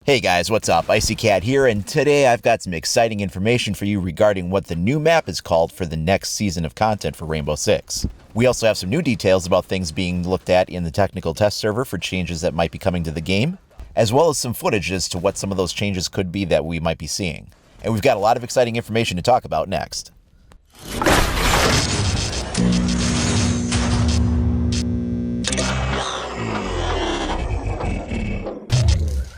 Hey guys, what's up? Icy Cat here, and today I've got some exciting information for you regarding what the new map is called for the next season of content for Rainbow Six. We also have some new details about things being looked at in the technical test server for changes that might be coming to the game, as well as some footage as to what some of those changes could be that we might be seeing. And we've got a lot of exciting information to talk about next.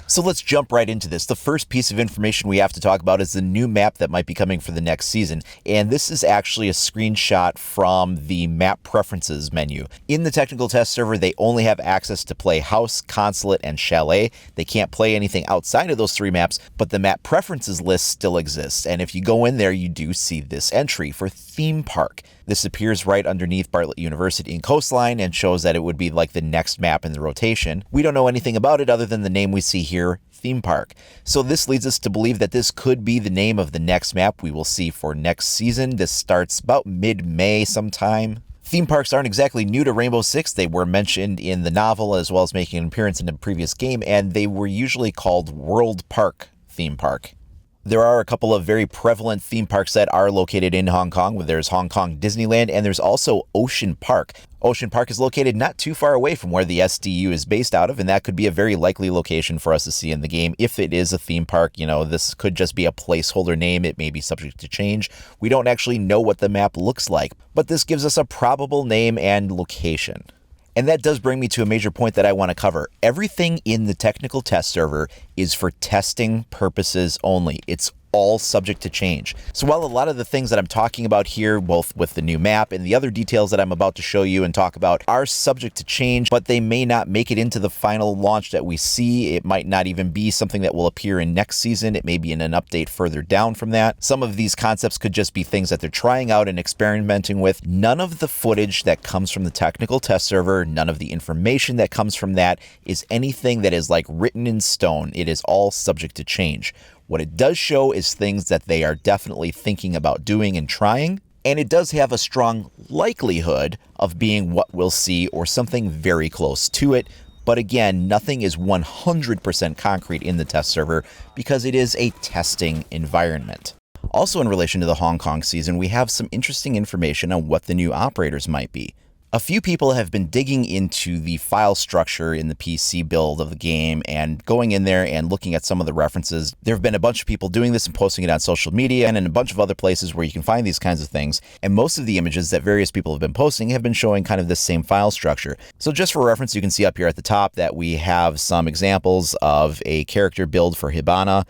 So let's jump right into this. The first piece of information we have to talk about is the new map that might be coming for the next season. And this is actually a screenshot from the map preferences menu. In the technical test server, they only have access to play House, Consulate, and Chalet. They can't play anything outside of those three maps, but the map preferences list still exists. And if you go in there, you do see this entry for Theme Park. This appears right underneath Bartlett University and Coastline and shows that it would be like the next map in the rotation. We don't know anything about it other than the name we see here, Theme Park. So this leads us to believe that this could be the name of the next map we will see for next season. This starts about mid-May sometime. Theme parks aren't exactly new to Rainbow Six. They were mentioned in the novel as well as making an appearance in a previous game, and they were usually called World Park Theme Park. There are a couple of very prevalent theme parks that are located in Hong Kong. There's Hong Kong Disneyland, and there's also Ocean Park. Ocean Park is located not too far away from where the SDU is based out of, and that could be a very likely location for us to see in the game. If it is a theme park, this could just be a placeholder name. It may be subject to change. We don't actually know what the map looks like, but this gives us a probable name and location. And that does bring me to a major point that I want to cover. Everything in the technical test server is for testing purposes only. It's all subject to change. So while a lot of the things that I'm talking about here, both with the new map and the other details that I'm about to show you and talk about, are subject to change, but they may not make it into the final launch that we see. It might not even be something that will appear in next season. It may be in an update further down from that. Some of these concepts could just be things that they're trying out and experimenting with. None of the footage that comes from the technical test server, none of the information that comes from that is anything that is like written in stone. It is all subject to change. What it does show is things that they are definitely thinking about doing and trying, and it does have a strong likelihood of being what we'll see or something very close to it. But again, nothing is 100% concrete in the test server because it is a testing environment. Also in relation to the Hong Kong season, we have some interesting information on what the new operators might be. A few people have been digging into the file structure in the PC build of the game and going in there and looking at some of the references. There have been a bunch of people doing this and posting it on social media and in a bunch of other places where you can find these kinds of things. And most of the images that various people have been posting have been showing kind of this same file structure. So just for reference, you can see up here at the top that we have some examples of a character build for Hibana.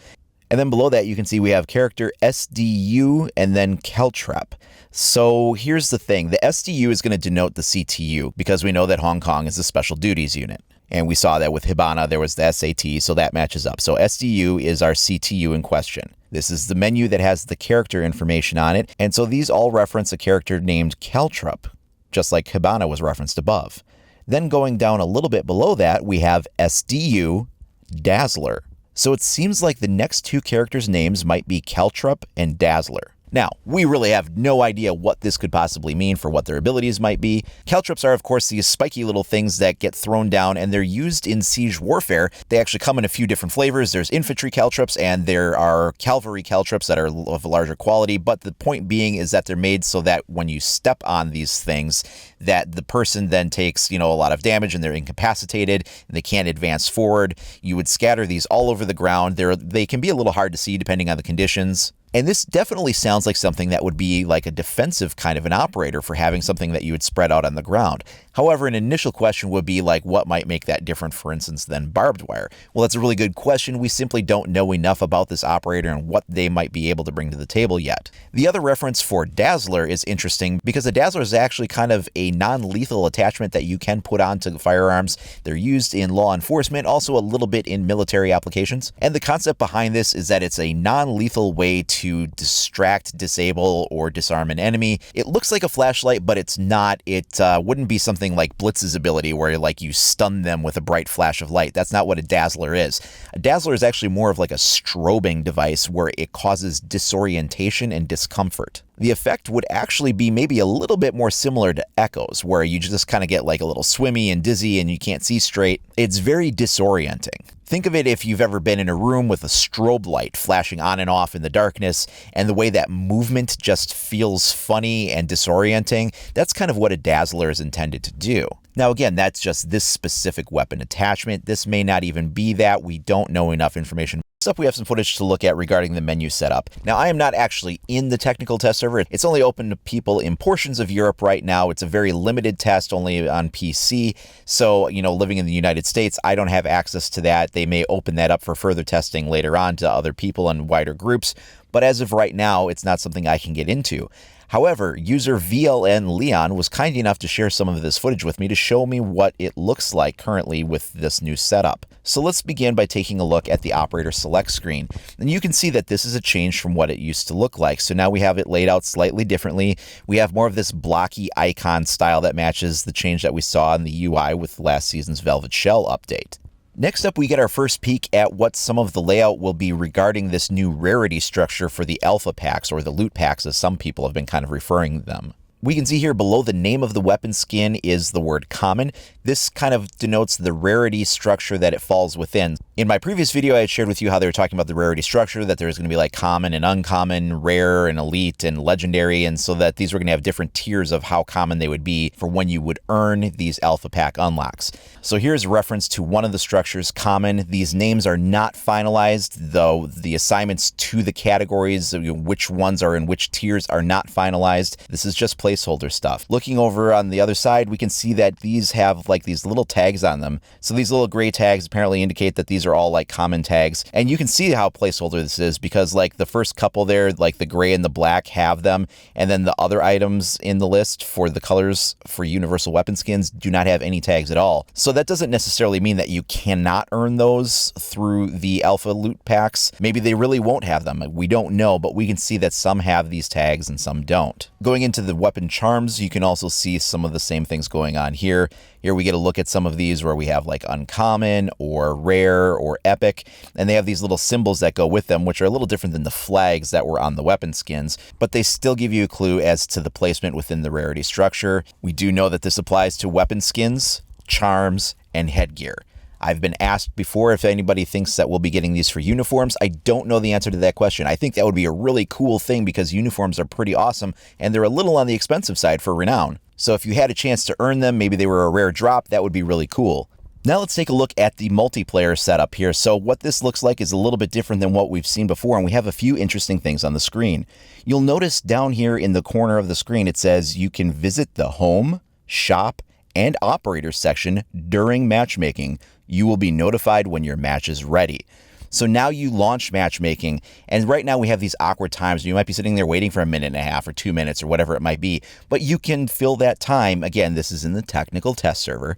And then below that, you can see we have character SDU and then Caltrep. So here's the thing. The SDU is going to denote the CTU because we know that Hong Kong is a special duties unit. And we saw that with Hibana, there was the SAT, so that matches up. So SDU is our CTU in question. This is the menu that has the character information on it. And so these all reference a character named Caltrep, just like Hibana was referenced above. Then going down a little bit below that, we have SDU Dazzler. So it seems like the next two characters' names might be Caltrep and Dazzler. Now, we really have no idea what this could possibly mean for what their abilities might be. Caltreps are, of course, these spiky little things that get thrown down, and they're used in siege warfare. They actually come in a few different flavors. There's infantry Caltreps, and there are cavalry Caltreps that are of a larger quality, but the point being is that they're made so that when you step on these things, that the person then takes, a lot of damage, and they're incapacitated, and they can't advance forward. You would scatter these all over the ground. They can be a little hard to see depending on the conditions. And this definitely sounds like something that would be like a defensive kind of an operator for having something that you would spread out on the ground. However, an initial question would be like, what might make that different, for instance, than barbed wire? Well, that's a really good question. We simply don't know enough about this operator and what they might be able to bring to the table yet. The other reference for Dazzler is interesting because the Dazzler is actually kind of a non-lethal attachment that you can put onto firearms. They're used in law enforcement, also a little bit in military applications. And the concept behind this is that it's a non-lethal way to distract, disable, or disarm an enemy. It looks like a flashlight, but it's not. It wouldn't be something like Blitz's ability where like you stun them with a bright flash of light. That's not what a Dazzler is. A Dazzler is actually more of like a strobing device where it causes disorientation and discomfort. The effect would actually be maybe a little bit more similar to echoes, where you just kind of get like a little swimmy and dizzy and you can't see straight. It's very disorienting. Think of it if you've ever been in a room with a strobe light flashing on and off in the darkness, and the way that movement just feels funny and disorienting. That's kind of what a dazzler is intended to do. Now again, that's just this specific weapon attachment. This may not even be that. We don't know enough information. Next up, we have some footage to look at regarding the menu setup. Now, I am not actually in the technical test server. It's only open to people in portions of Europe right now. It's a very limited test, only on PC. So, living in the United States, I don't have access to that. They may open that up for further testing later on to other people and wider groups. But as of right now, it's not something I can get into. However, user VLN Leon was kind enough to share some of this footage with me to show me what it looks like currently with this new setup. So let's begin by taking a look at the operator select screen. And you can see that this is a change from what it used to look like. So now we have it laid out slightly differently. We have more of this blocky icon style that matches the change that we saw in the UI with last season's Velvet Shell update. Next up, we get our first peek at what some of the layout will be regarding this new rarity structure for the alpha packs, or the loot packs as some people have been kind of referring to them. We can see here below the name of the weapon skin is the word common. This kind of denotes the rarity structure that it falls within. In my previous video, I had shared with you how they were talking about the rarity structure, that there's going to be like common and uncommon, rare and elite and legendary, and so that these were going to have different tiers of how common they would be for when you would earn these alpha pack unlocks. So here's a reference to one of the structures, common. These names are not finalized, though the assignments to the categories, which ones are in which tiers, are not finalized. This is just placeholder stuff. Looking over on the other side, we can see that these have like these little tags on them. So these little gray tags apparently indicate that these are all like common tags. And you can see how placeholder this is, because like the first couple there, like the gray and the black, have them. And then the other items in the list for the colors for universal weapon skins do not have any tags at all. So that doesn't necessarily mean that you cannot earn those through the alpha loot packs. Maybe they really won't have them. We don't know, but we can see that some have these tags and some don't. Going into the weapon charms, you can also see some of the same things going on here. Here we get a look at some of these where we have like uncommon or rare or epic, and they have these little symbols that go with them, which are a little different than the flags that were on the weapon skins, but they still give you a clue as to the placement within the rarity structure. We do know that this applies to weapon skins, charms, and headgear. I've been asked before if anybody thinks that we'll be getting these for uniforms. I don't know the answer to that question. I think that would be a really cool thing because uniforms are pretty awesome and they're a little on the expensive side for renown. So if you had a chance to earn them, maybe they were a rare drop, that would be really cool. Now let's take a look at the multiplayer setup here. So what this looks like is a little bit different than what we've seen before, and we have a few interesting things on the screen. You'll notice down here in the corner of the screen, it says you can visit the home, shop, and operator section during matchmaking. You will be notified when your match is ready. So now you launch matchmaking, and right now we have these awkward times. You might be sitting there waiting for a minute and a half or 2 minutes or whatever it might be, but you can fill that time. Again, this is in the technical test server.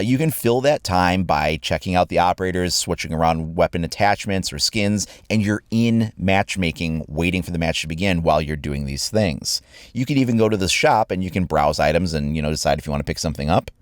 You can fill that time by checking out the operators, switching around weapon attachments or skins, and you're in matchmaking waiting for the match to begin while you're doing these things. You can even go to the shop and you can browse items and decide if you want to pick something up.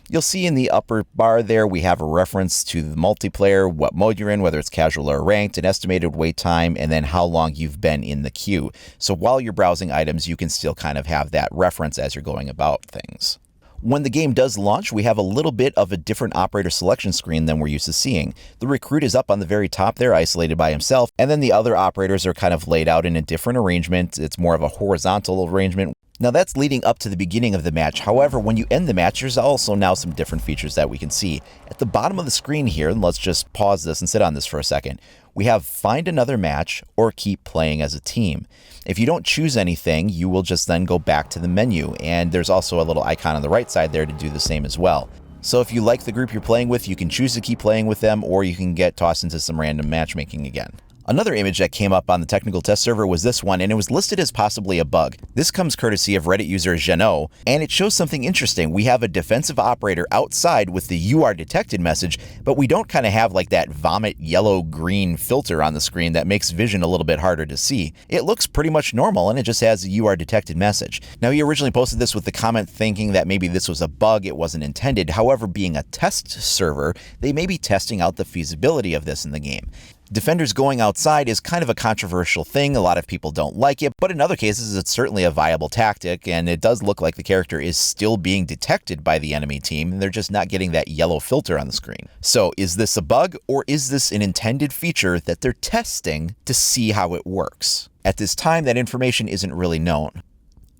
You'll see in the upper bar there, we have a reference to the multiplayer, what mode you're in, whether it's casual or ranked, an estimated wait time, and then how long you've been in the queue. So while you're browsing items, you can still kind of have that reference as you're going about things. When the game does launch, we have a little bit of a different operator selection screen than we're used to seeing. The recruit is up on the very top there, isolated by himself, and then the other operators are kind of laid out in a different arrangement. It's more of a horizontal arrangement. Now that's leading up to the beginning of the match. However, when you end the match, there's also now some different features that we can see. At the bottom of the screen here, and let's just pause this and sit on this for a second, we have find another match or keep playing as a team. If you don't choose anything, you will just then go back to the menu, and there's also a little icon on the right side there to do the same as well. So if you like the group you're playing with, you can choose to keep playing with them, or you can get tossed into some random matchmaking again. Another image that came up on the technical test server was this one, and it was listed as possibly a bug. This comes courtesy of Reddit user Jeannot, and it shows something interesting. We have a defensive operator outside with the "you are detected" message, but we don't kind of have like that vomit yellow-green filter on the screen that makes vision a little bit harder to see. It looks pretty much normal, and it just has a "you are detected" message. Now, he originally posted this with the comment thinking that maybe this was a bug, it wasn't intended. However, being a test server, they may be testing out the feasibility of this in the game. Defenders going outside is kind of a controversial thing. A lot of people don't like it, but in other cases, it's certainly a viable tactic, and it does look like the character is still being detected by the enemy team, and they're just not getting that yellow filter on the screen. So is this a bug, or is this an intended feature that they're testing to see how it works? At this time, that information isn't really known.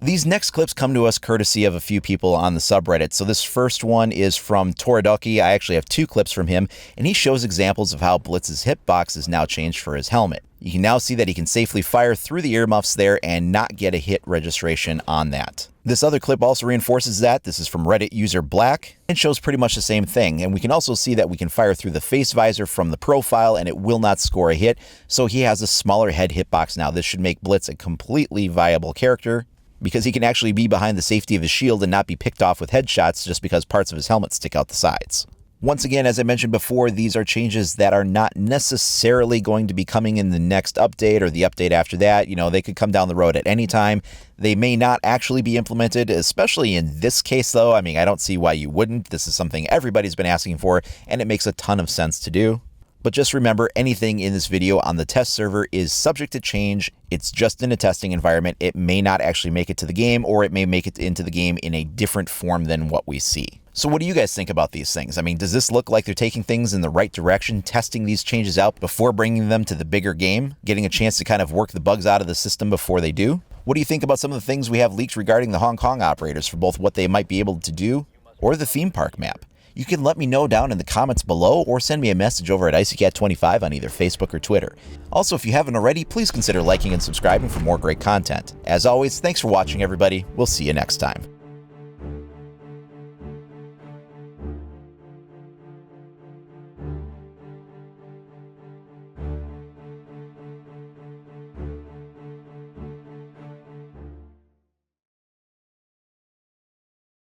These next clips come to us courtesy of a few people on the subreddit. So this first one is from Toridoki. I actually have 2 clips from him, and he shows examples of how Blitz's hitbox is now changed for his helmet. You can now see that he can safely fire through the earmuffs there and not get a hit registration on that. This other clip also reinforces that. This is from Reddit user Black and shows pretty much the same thing. And we can also see that we can fire through the face visor from the profile and it will not score a hit. So he has a smaller head hitbox now. This should make Blitz a completely viable character, because he can actually be behind the safety of his shield and not be picked off with headshots just because parts of his helmet stick out the sides. Once again, as I mentioned before, these are changes that are not necessarily going to be coming in the next update or the update after that. You know, they could come down the road at any time. They may not actually be implemented, especially in this case, though. I mean, I don't see why you wouldn't. This is something everybody's been asking for, and it makes a ton of sense to do. But just remember, anything in this video on the test server is subject to change. It's just in a testing environment. It may not actually make it to the game, or it may make it into the game in a different form than what we see. So what do you guys think about these things? I mean, does this look like they're taking things in the right direction, testing these changes out before bringing them to the bigger game, getting a chance to kind of work the bugs out of the system before they do? What do you think about some of the things we have leaked regarding the Hong Kong operators for both what they might be able to do or the theme park map? You can let me know down in the comments below or send me a message over at IcyCat25 on either Facebook or Twitter. Also, if you haven't already, please consider liking and subscribing for more great content. As always, thanks for watching, everybody. We'll see you next time.